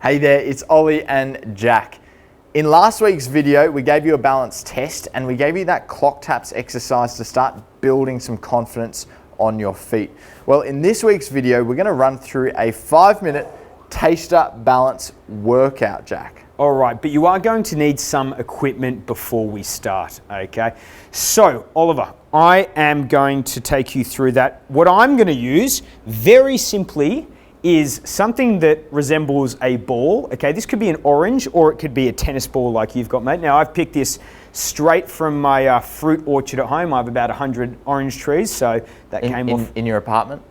Hey there, it's Ollie and Jack. In last week's video, we gave you a balance test and we gave you that clock taps exercise to start building some confidence on your feet. Well, in this week's video, we're going to run through a 5-minute taster balance workout, Jack. All right, but you are going to need some equipment before we start, okay? So, Oliver, I am going to take you through that. What I'm going to use, very simply, is something that resembles a ball, okay? This could be an orange or it could be a tennis ball like you've got, mate. Now, I've picked this straight from my fruit orchard at home. I have about 100 orange trees, so that came off. In your apartment?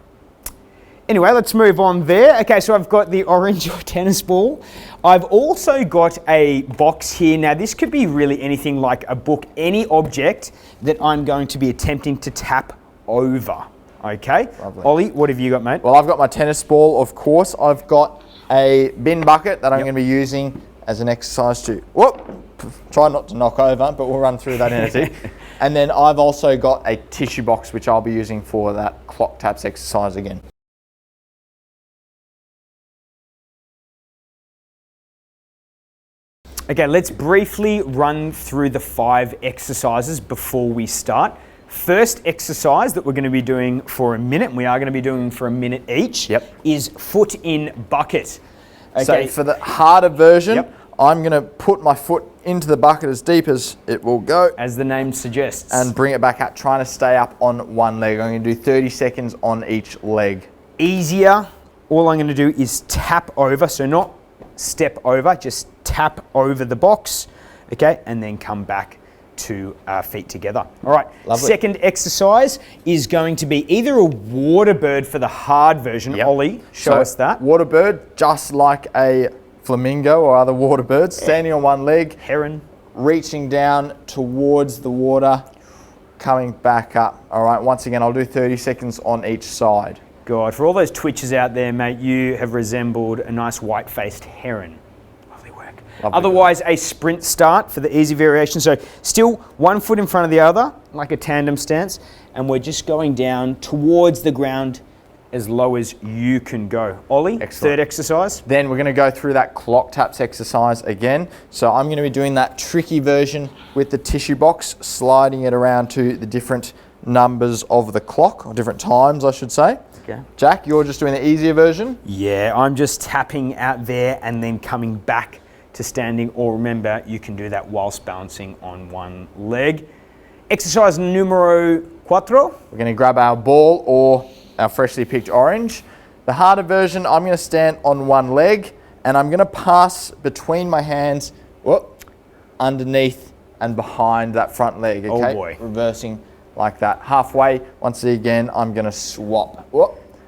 Anyway, let's move on there. Okay, so I've got the orange or tennis ball. I've also got a box here. Now, this could be really anything like a book, any object that I'm going to be attempting to tap over. Okay, lovely. Ollie, what have you got, mate? Well, I've got my tennis ball, of course. I've got a bin bucket that I'm going to be using as an exercise to, try not to knock over, but we'll run through that in a tick. And then I've also got a tissue box, which I'll be using for that clock taps exercise again. Okay, let's briefly run through the 5 exercises before we start. First exercise that we're going to be doing for a minute, and we are going to be doing for a minute each, is foot in bucket. Okay. So for the harder version, I'm going to put my foot into the bucket as deep as it will go. As the name suggests. And bring it back out, trying to stay up on one leg. I'm going to do 30 seconds on each leg. Easier, all I'm going to do is tap over, so not step over, just tap over the box, okay, and then come back to feet together. All right, lovely. Second exercise is going to be either a water bird for the hard version. Ollie, show us that. Water bird, just like a flamingo or other water birds, standing on one leg. Heron. Reaching down towards the water, coming back up. All right, once again, I'll do 30 seconds on each side. God, for all those twitchers out there, mate, you have resembled a nice white-faced heron. Lovely work. Otherwise, a sprint start for the easy variation. So still one foot in front of the other, like a tandem stance, and we're just going down towards the ground as low as you can go. Ollie, third exercise. Then we're going to go through that clock taps exercise again. So I'm going to be doing that tricky version with the tissue box, sliding it around to the different numbers of the clock, or different times, I should say. Okay. Jack, you're just doing the easier version? Yeah, I'm just tapping out there and then coming back to standing, or remember, you can do that whilst balancing on one leg. Exercise numero 4. We're going to grab our ball or our freshly picked orange. The harder version, I'm going to stand on one leg and I'm going to pass between my hands, underneath and behind that front leg, okay? Oh boy. Reversing like that. Halfway, once again, I'm going to swap.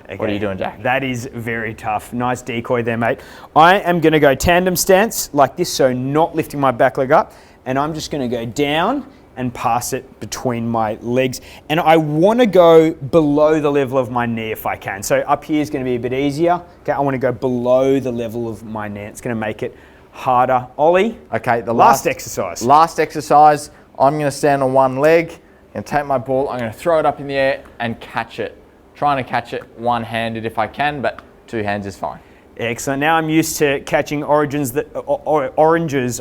Okay. What are you doing, Jack? That is very tough. Nice decoy there, mate. I am going to go tandem stance like this, so not lifting my back leg up, and I'm just going to go down and pass it between my legs. And I want to go below the level of my knee if I can. So up here is going to be a bit easier. Okay, I want to go below the level of my knee. It's going to make it harder. Ollie, okay, the last exercise. Last exercise, I'm going to stand on one leg and take my ball. I'm going to throw it up in the air and catch it. Trying to catch it one-handed if I can, but 2 hands is fine. Excellent. Now I'm used to catching oranges,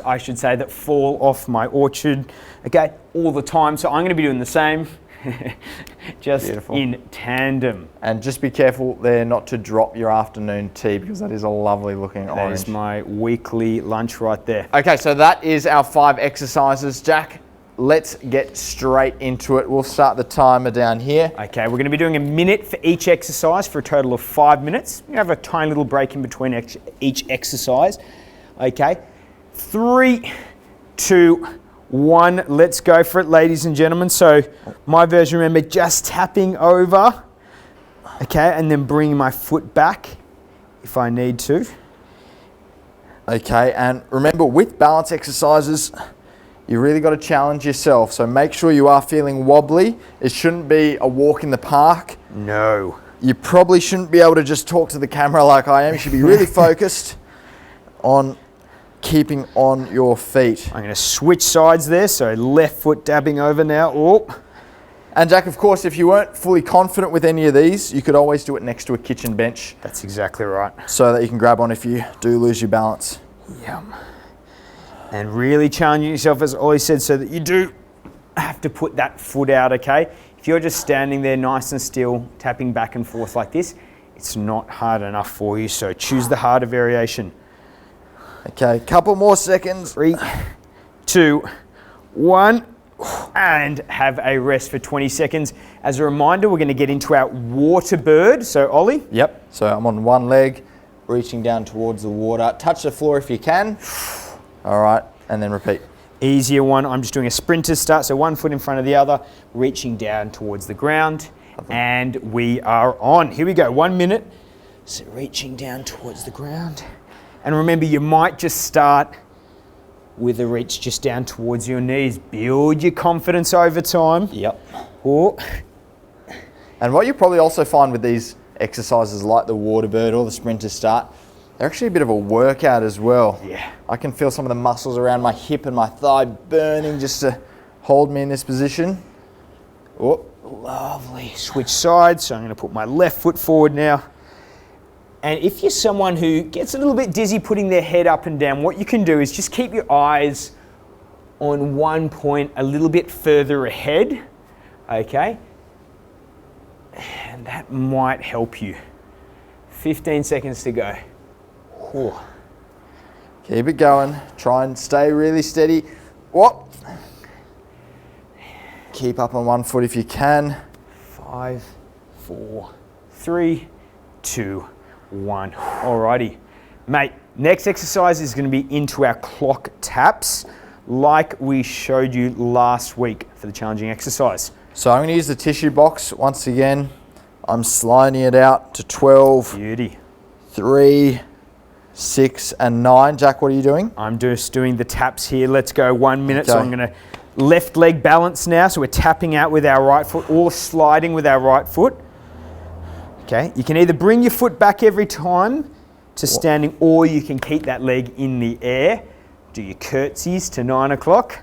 I should say, that fall off my orchard, okay, all the time. So I'm going to be doing the same, just in tandem. And just be careful there not to drop your afternoon tea, because that is a lovely looking orange. That is my weekly lunch right there. Okay, so that is our 5 exercises. Jack, let's get straight into it. We'll start the timer down here. Okay, we're going to be doing a minute for each exercise for a total of 5 minutes. You have a tiny little break in between each exercise. Okay, 3, 2, 1. Let's go for it, ladies and gentlemen. So my version, remember, just tapping over. Okay, and then bringing my foot back if I need to. Okay, and remember, with balance exercises, you really got to challenge yourself. So make sure you are feeling wobbly. It shouldn't be a walk in the park. No. You probably shouldn't be able to just talk to the camera like I am. You should be really focused on keeping on your feet. I'm going to switch sides there. So left foot dabbing over now. And Jack, of course, if you weren't fully confident with any of these, you could always do it next to a kitchen bench. That's exactly right. So that you can grab on if you do lose your balance. Yum. And really challenging yourself, as Ollie said, so that you do have to put that foot out, okay? If you're just standing there nice and still, tapping back and forth like this, it's not hard enough for you, so choose the harder variation. Okay, couple more seconds. 3, 2, 1, and have a rest for 20 seconds. As a reminder, we're going to get into our water bird. So, Ollie? Yep, so I'm on one leg, reaching down towards the water. Touch the floor if you can. All right, and then repeat. Easier one, I'm just doing a sprinter start, so one foot in front of the other, reaching down towards the ground, and we are on. Here we go, 1 minute. So reaching down towards the ground. And remember, you might just start with a reach just down towards your knees. Build your confidence over time. Yep. Oh. And what you probably also find with these exercises like the water bird or the sprinter start, they're actually a bit of a workout as well. Yeah. I can feel some of the muscles around my hip and my thigh burning just to hold me in this position. Oh, Lovely. Switch sides, so I'm going to put my left foot forward now. And if you're someone who gets a little bit dizzy putting their head up and down, what you can do is just keep your eyes on one point a little bit further ahead, okay? And that might help you. 15 seconds to go. Whew. keep it going. Try and stay really steady. Whoop. Keep up on one foot if you can. 5, 4, 3, 2, 1. Alrighty. Mate, next exercise is going to be into our clock taps like we showed you last week for the challenging exercise. So I'm going to use the tissue box once again. I'm sliding it out to 12, Beauty. 3, 6 and 9. Jack, what are you doing? I'm just doing the taps here. Let's go 1 minute. So Okay. I'm going to left leg balance now. So we're tapping out with our right foot or sliding with our right foot. Okay. You can either bring your foot back every time to standing, or you can keep that leg in the air. Do your curtsies to 9 o'clock.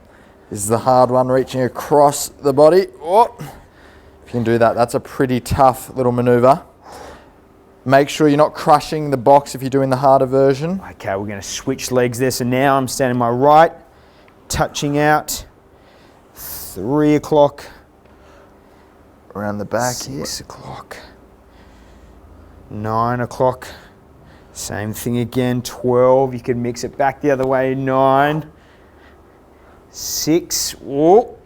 This is the hard one, reaching across the body. Oh. If you can do that, that's a pretty tough little maneuver. Make sure you're not crushing the box if you're doing the harder version. Okay, we're going to switch legs there. So now I'm standing my right, touching out. 3 o'clock. Around the back here. 6 o'clock. 9 o'clock. Same thing again. 12. You can mix it back the other way. 9. 6. Whoa.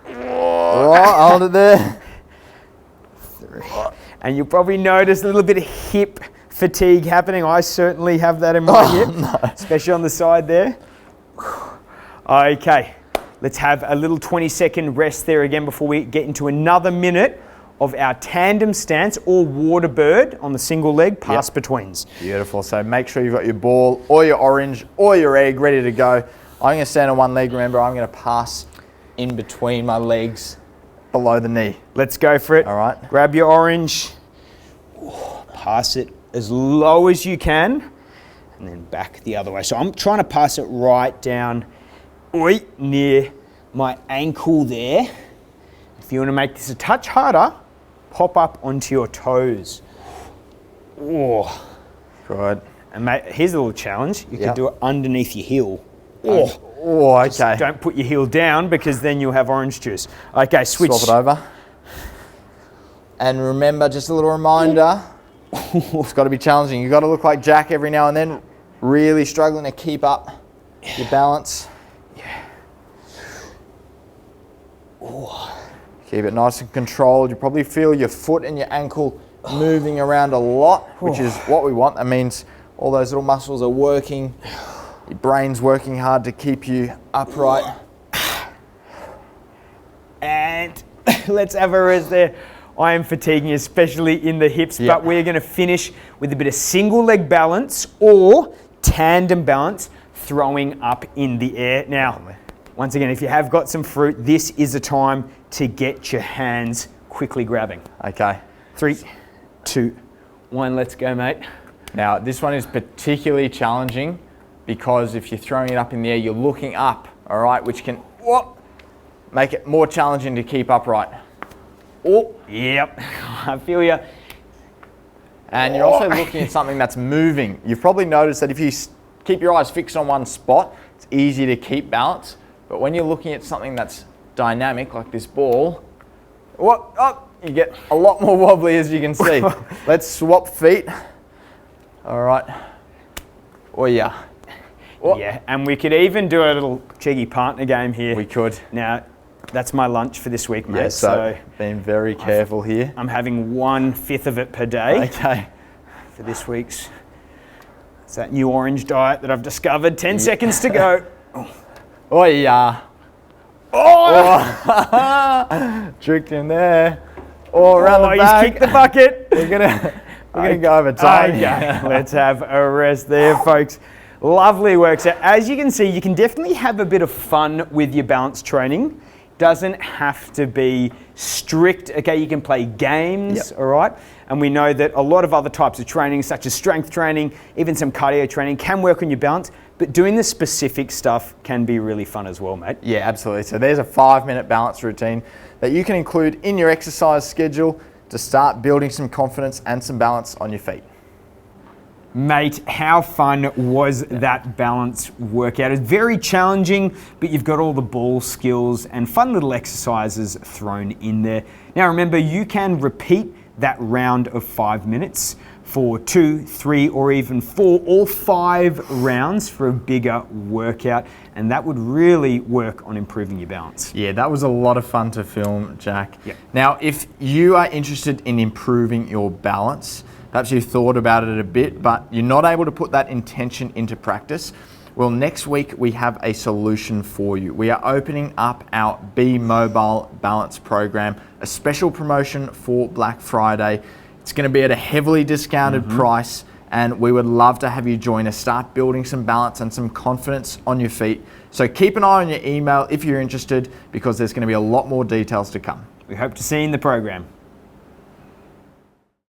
Oh, hold it there. 3. And you'll probably notice a little bit of hip fatigue happening. I certainly have that in my hip, especially on the side there. Okay, let's have a little 20-second rest there again before we get into another minute of our tandem stance or water bird on the single leg pass betweens. Beautiful. So make sure you've got your ball or your orange or your egg ready to go. I'm going to stand on one leg. Remember, I'm going to pass in between my legs below the knee. Let's go for it. All right. Grab your orange, pass it as low as you can, and then back the other way. So I'm trying to pass it right down near my ankle there. If you want to make this a touch harder, pop up onto your toes. Oh. Good. And mate, here's a little challenge. You can do it underneath your heel. Oh, okay. Don't put your heel down because then you'll have orange juice. Okay, switch. Swap it over. And remember, just a little reminder, it's got to be challenging. You've got to look like Jack every now and then, really struggling to keep up your balance. Yeah. Keep it nice and controlled. You probably feel your foot and your ankle moving around a lot, which is what we want. That means all those little muscles are working. Your brain's working hard to keep you upright. And let's have a rest there. I am fatiguing, especially in the hips, but we're going to finish with a bit of single leg balance or tandem balance, throwing up in the air. Now, once again, if you have got some fruit, this is the time to get your hands quickly grabbing. Okay. 3, 2, 1, let's go, mate. Now, this one is particularly challenging because if you're throwing it up in the air, you're looking up, all right, which can make it more challenging to keep upright. Oh, yep, I feel you. And you're also looking at something that's moving. You've probably noticed that if you keep your eyes fixed on one spot, it's easy to keep balance. But when you're looking at something that's dynamic, like this ball, you get a lot more wobbly, as you can see. Let's swap feet. All right. Oh yeah. Yeah, and we could even do a little cheeky partner game here. We could. Now, that's my lunch for this week, mate. Yeah, so being very careful here. I'm having 1/5 of it per day. Okay. For this week's. It's that new orange diet that I've discovered. 10 seconds to go. Oh yeah. Oh! Tricked in there. Oh, around the back. He's kicked the bucket. We're gonna go over time. Okay, let's have a rest there, folks. Lovely work. So as you can see, you can definitely have a bit of fun with your balance training. Doesn't have to be strict. Okay, you can play games, all right? And we know that a lot of other types of training, such as strength training, even some cardio training, can work on your balance, but doing the specific stuff can be really fun as well, mate. Yeah, absolutely. So there's a 5-minute balance routine that you can include in your exercise schedule to start building some confidence and some balance on your feet. Mate, how fun was that balance workout? It's very challenging, but you've got all the ball skills and fun little exercises thrown in there. Now remember, you can repeat that round of 5 minutes for 2, 3, or even 4 or 5 rounds for a bigger workout, and that would really work on improving your balance. Yeah, that was a lot of fun to film, Jack. Yep. Now, if you are interested in improving your balance, perhaps you've thought about it a bit, but you're not able to put that intention into practice, well, next week we have a solution for you. We are opening up our Be Mobile Balance program, a special promotion for Black Friday. It's going to be at a heavily discounted price, and we would love to have you join us. Start building some balance and some confidence on your feet. So keep an eye on your email if you're interested, because there's going to be a lot more details to come. We hope to see you in the program.